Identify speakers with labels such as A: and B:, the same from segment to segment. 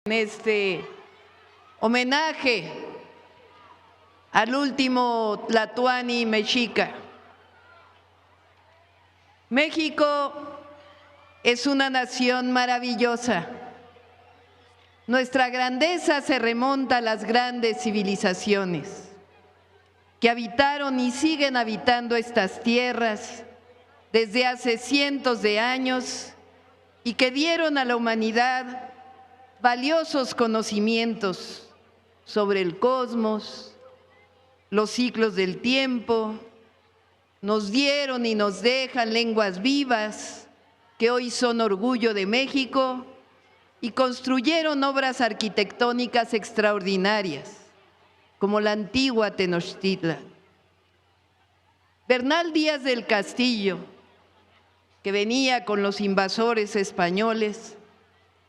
A: En este homenaje al último Tlatoani mexica. México es una nación maravillosa. Nuestra grandeza se remonta a las grandes civilizaciones que habitaron y siguen habitando estas tierras desde hace cientos de años y que dieron a la humanidad valiosos conocimientos sobre el cosmos, los ciclos del tiempo, nos dieron y nos dejan lenguas vivas que hoy son orgullo de México y construyeron obras arquitectónicas extraordinarias, como la antigua Tenochtitlan. Bernal Díaz del Castillo, que venía con los invasores españoles,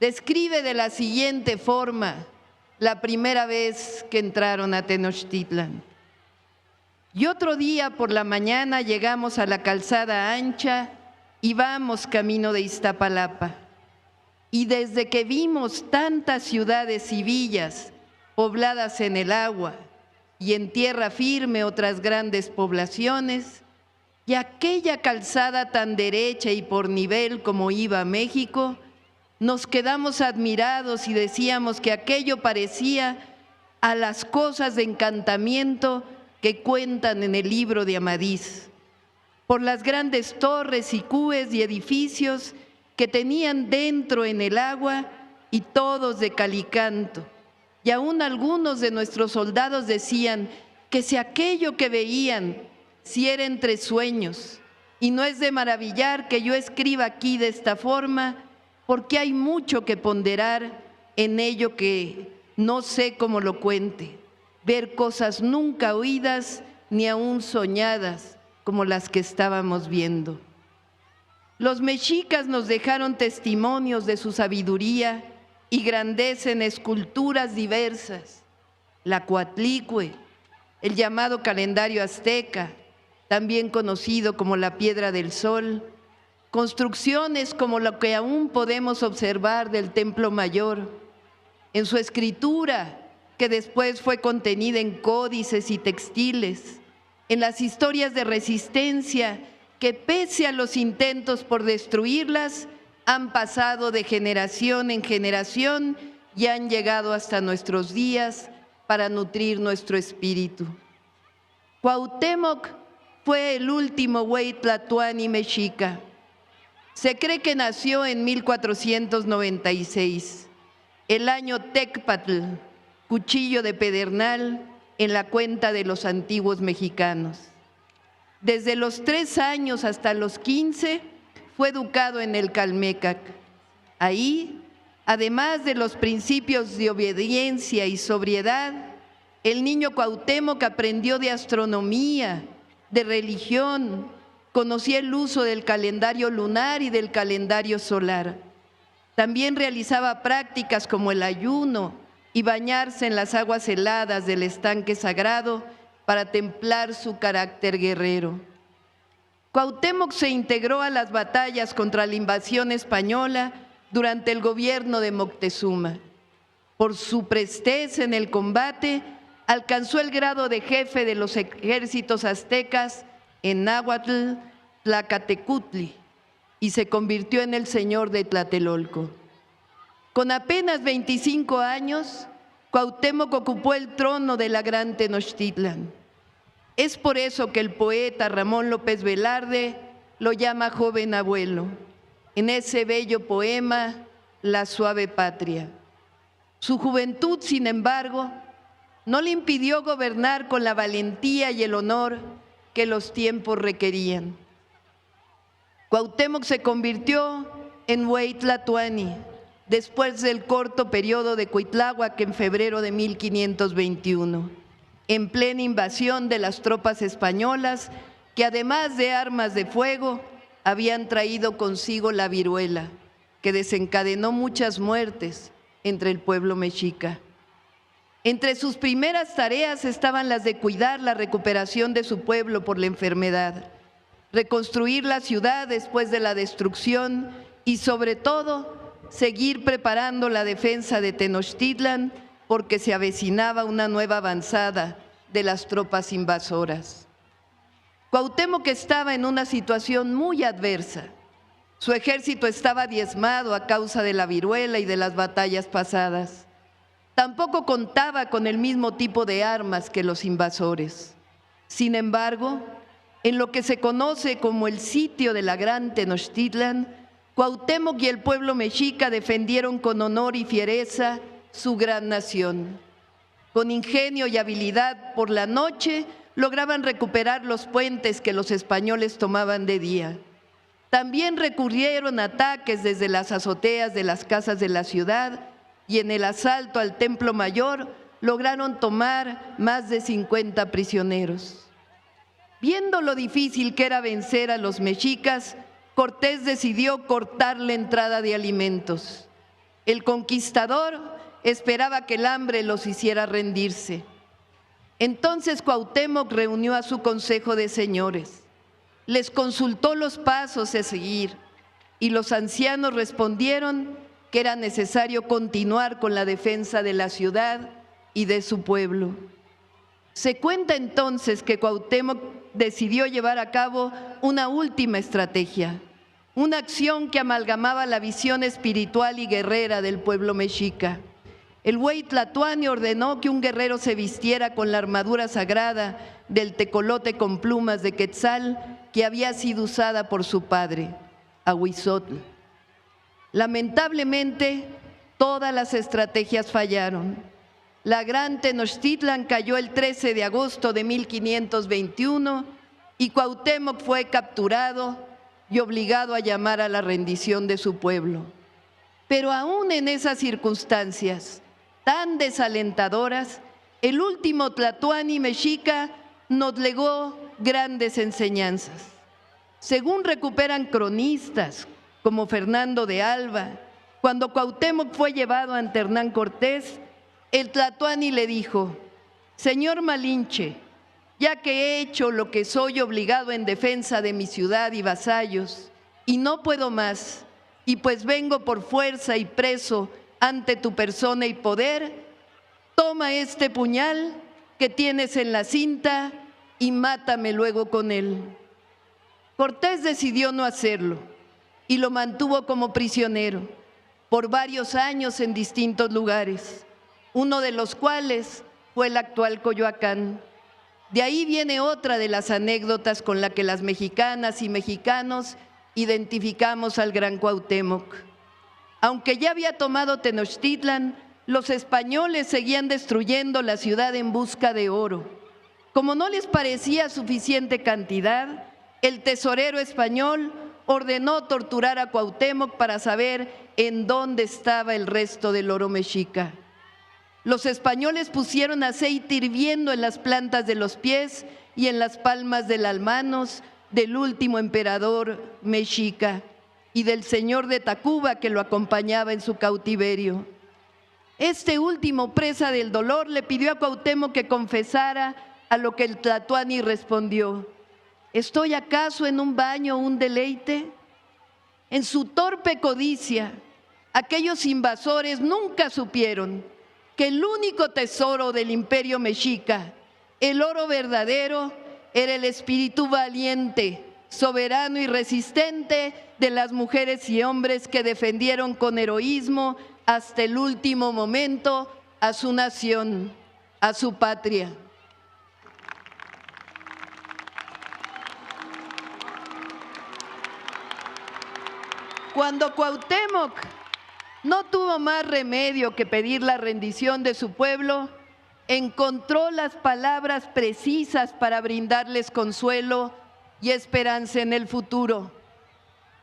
A: describe de la siguiente forma la primera vez que entraron a Tenochtitlan. Y otro día por la mañana llegamos a la calzada ancha y vamos camino de Iztapalapa. Y desde que vimos tantas ciudades y villas pobladas en el agua y en tierra firme otras grandes poblaciones, y aquella calzada tan derecha y por nivel como iba México, nos quedamos admirados y decíamos que aquello parecía a las cosas de encantamiento que cuentan en el libro de Amadís, por las grandes torres y cúes y edificios que tenían dentro en el agua y todos de calicanto. Y aún algunos de nuestros soldados decían que si aquello que veían, si era entre sueños, y no es de maravillar que yo escriba aquí de esta forma, porque hay mucho que ponderar en ello que no sé cómo lo cuente, ver cosas nunca oídas ni aún soñadas como las que estábamos viendo. Los mexicas nos dejaron testimonios de su sabiduría y grandeza en esculturas diversas, la Coatlicue, el llamado calendario azteca, también conocido como la Piedra del Sol, construcciones como lo que aún podemos observar del Templo Mayor, en su escritura, que después fue contenida en códices y textiles, en las historias de resistencia que pese a los intentos por destruirlas, han pasado de generación en generación y han llegado hasta nuestros días para nutrir nuestro espíritu. Cuauhtémoc fue el último güey tlatoani mexica. Se cree que nació en 1496, el año Tecpatl, cuchillo de pedernal en la cuenta de los antiguos mexicanos. Desde los 3 años hasta los 15 fue educado en el Calmecac. Ahí, además de los principios de obediencia y sobriedad, el niño Cuauhtémoc aprendió de astronomía, de religión, conocía el uso del calendario lunar y del calendario solar. También realizaba prácticas como el ayuno y bañarse en las aguas heladas del estanque sagrado para templar su carácter guerrero. Cuauhtémoc se integró a las batallas contra la invasión española durante el gobierno de Moctezuma. Por su presteza en el combate, alcanzó el grado de jefe de los ejércitos aztecas en náhuatl, Tlacatecutli, y se convirtió en el señor de Tlatelolco. Con apenas 25 años, Cuauhtémoc ocupó el trono de la gran Tenochtitlan. Es por eso que el poeta Ramón López Velarde lo llama joven abuelo, en ese bello poema, La suave patria. Su juventud, sin embargo, no le impidió gobernar con la valentía y el honor que los tiempos requerían. Cuauhtémoc se convirtió en güey tlatoani después del corto periodo de Cuitláhuac en febrero de 1521, en plena invasión de las tropas españolas que además de armas de fuego habían traído consigo la viruela, que desencadenó muchas muertes entre el pueblo mexica. Entre sus primeras tareas estaban las de cuidar la recuperación de su pueblo por la enfermedad, reconstruir la ciudad después de la destrucción y sobre todo seguir preparando la defensa de Tenochtitlan porque se avecinaba una nueva avanzada de las tropas invasoras. Cuauhtémoc estaba en una situación muy adversa. Su ejército estaba diezmado a causa de la viruela y de las batallas pasadas. Tampoco contaba con el mismo tipo de armas que los invasores. Sin embargo, en lo que se conoce como el sitio de la Gran Tenochtitlan, Cuauhtémoc y el pueblo mexica defendieron con honor y fiereza su gran nación. Con ingenio y habilidad, por la noche lograban recuperar los puentes que los españoles tomaban de día. También recurrieron a ataques desde las azoteas de las casas de la ciudad y en el asalto al Templo Mayor lograron tomar más de 50 prisioneros. Viendo lo difícil que era vencer a los mexicas, Cortés decidió cortar la entrada de alimentos. El conquistador esperaba que el hambre los hiciera rendirse. Entonces Cuauhtémoc reunió a su consejo de señores. Les consultó los pasos a seguir y los ancianos respondieron que era necesario continuar con la defensa de la ciudad y de su pueblo. Se cuenta entonces que Cuauhtémoc decidió llevar a cabo una última estrategia, una acción que amalgamaba la visión espiritual y guerrera del pueblo mexica. El Güey Tlatoani ordenó que un guerrero se vistiera con la armadura sagrada del tecolote con plumas de quetzal que había sido usada por su padre, Ahuizotl. Lamentablemente, todas las estrategias fallaron. La Gran Tenochtitlan cayó el 13 de agosto de 1521 y Cuauhtémoc fue capturado y obligado a llamar a la rendición de su pueblo. Pero aún en esas circunstancias tan desalentadoras, el último Tlatoani mexica nos legó grandes enseñanzas. Según recuperan cronistas como Fernando de Alba, cuando Cuauhtémoc fue llevado ante Hernán Cortés, el Tlatoani le dijo: «Señor Malinche, ya que he hecho lo que soy obligado en defensa de mi ciudad y vasallos, y no puedo más, y pues vengo por fuerza y preso ante tu persona y poder, toma este puñal que tienes en la cinta y mátame luego con él». Cortés decidió no hacerlo y lo mantuvo como prisionero por varios años en distintos lugares, uno de los cuales fue el actual Coyoacán. De ahí viene otra de las anécdotas con la que las mexicanas y mexicanos identificamos al gran Cuauhtémoc. Aunque ya había tomado Tenochtitlan, los españoles seguían destruyendo la ciudad en busca de oro. Como no les parecía suficiente cantidad, el tesorero español ordenó torturar a Cuauhtémoc para saber en dónde estaba el resto del oro mexica. Los españoles pusieron aceite hirviendo en las plantas de los pies y en las palmas de las manos del último emperador mexica y del señor de Tacuba que lo acompañaba en su cautiverio. Este último, presa del dolor, le pidió a Cuauhtémoc que confesara, a lo que el Tlatoani respondió: ¿estoy acaso en un baño o un deleite? En su torpe codicia, aquellos invasores nunca supieron que el único tesoro del imperio mexica, el oro verdadero, era el espíritu valiente, soberano y resistente de las mujeres y hombres que defendieron con heroísmo hasta el último momento a su nación, a su patria. Cuando Cuauhtémoc no tuvo más remedio que pedir la rendición de su pueblo, encontró las palabras precisas para brindarles consuelo y esperanza en el futuro.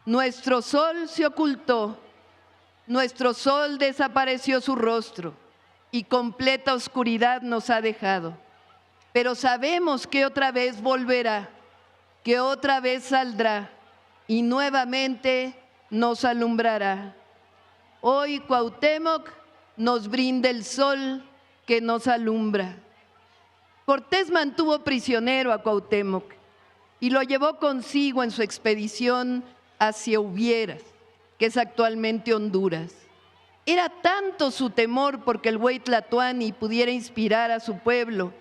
A: Nuestro sol se ocultó, nuestro sol desapareció su rostro y completa oscuridad nos ha dejado. Pero sabemos que otra vez volverá, que otra vez saldrá y nuevamente nos alumbrará. Hoy Cuauhtémoc nos brinda el sol que nos alumbra. Cortés mantuvo prisionero a Cuauhtémoc y lo llevó consigo en su expedición hacia Hubieras. que es actualmente Honduras. Era tanto su temor porque el Güey Tlatoani pudiera inspirar a su pueblo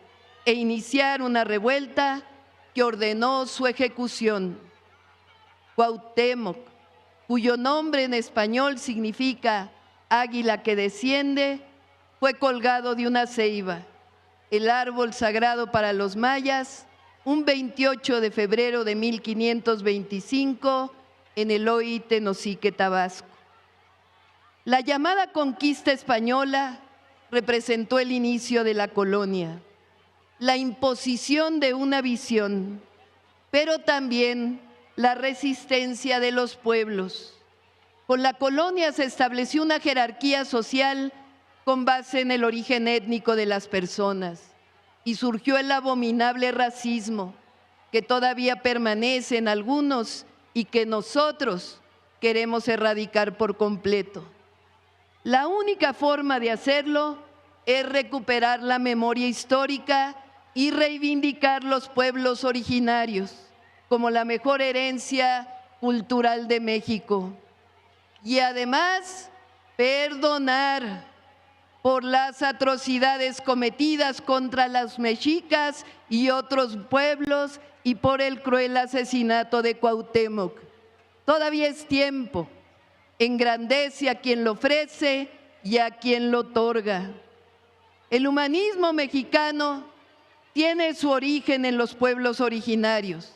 A: e iniciar una revuelta que ordenó su ejecución. Cuauhtémoc, cuyo nombre en español significa águila que desciende, fue colgado de una ceiba, el árbol sagrado para los mayas, un 28 de febrero de 1525 en Eloy, Tenosique, Tabasco. La llamada conquista española representó el inicio de la colonia, la imposición de una visión, pero también la resistencia de los pueblos. Con la colonia se estableció una jerarquía social con base en el origen étnico de las personas y surgió el abominable racismo que todavía permanece en algunos y que nosotros queremos erradicar por completo. La única forma de hacerlo es recuperar la memoria histórica y reivindicar los pueblos originarios como la mejor herencia cultural de México. Y además, perdonar por las atrocidades cometidas contra los mexicas y otros pueblos y por el cruel asesinato de Cuauhtémoc. Todavía es tiempo. Engrandece a quien lo ofrece y a quien lo otorga. El humanismo mexicano tiene su origen en los pueblos originarios.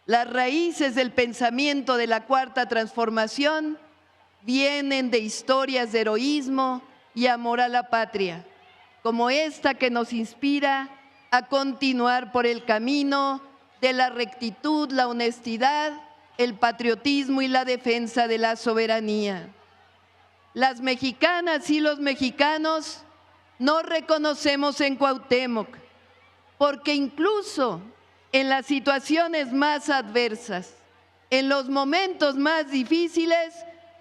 A: Las raíces del pensamiento de la Cuarta Transformación vienen de historias de heroísmo y amor a la patria, como esta que nos inspira a continuar por el camino de la rectitud, la honestidad, el patriotismo y la defensa de la soberanía. Las mexicanas y los mexicanos nos reconocemos en Cuauhtémoc, porque incluso en las situaciones más adversas, en los momentos más difíciles,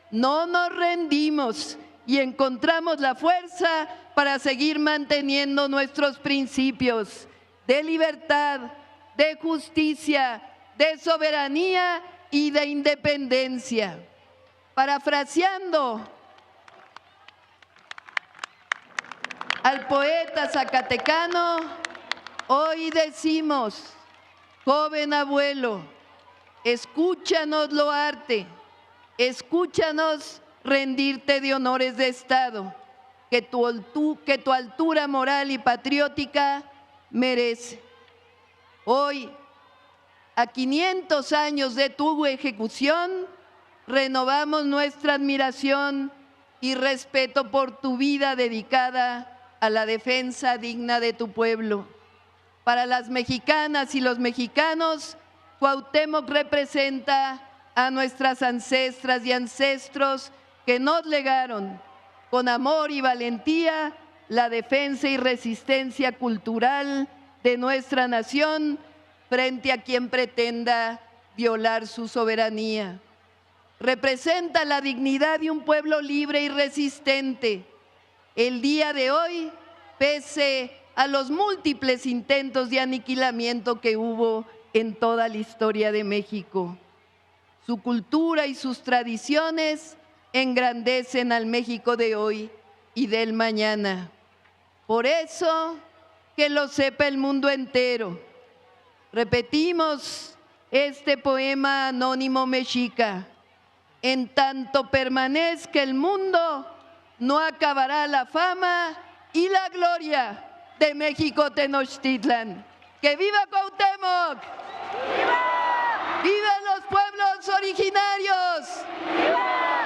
A: no nos rendimos y encontramos la fuerza para seguir manteniendo nuestros principios de libertad, de justicia, de soberanía y de independencia. Parafraseando al poeta zacatecano, hoy decimos: joven abuelo, escúchanos loarte, escúchanos rendirte de honores de Estado que tu altura moral y patriótica merece. Hoy, a 500 años de tu ejecución, renovamos nuestra admiración y respeto por tu vida dedicada a la defensa digna de tu pueblo. Para las mexicanas y los mexicanos, Cuauhtémoc representa a nuestras ancestras y ancestros que nos legaron con amor y valentía la defensa y resistencia cultural de nuestra nación frente a quien pretenda violar su soberanía. Representa la dignidad de un pueblo libre y resistente. El día de hoy, pese a los múltiples intentos de aniquilamiento que hubo en toda la historia de México, su cultura y sus tradiciones engrandecen al México de hoy y del mañana. Por eso, que lo sepa el mundo entero. Repetimos este poema anónimo mexica: en tanto permanezca el mundo, no acabará la fama y la gloria de México Tenochtitlan. ¡Que viva Cuauhtémoc! ¡Viva! ¡Vivan los pueblos originarios! ¡Viva!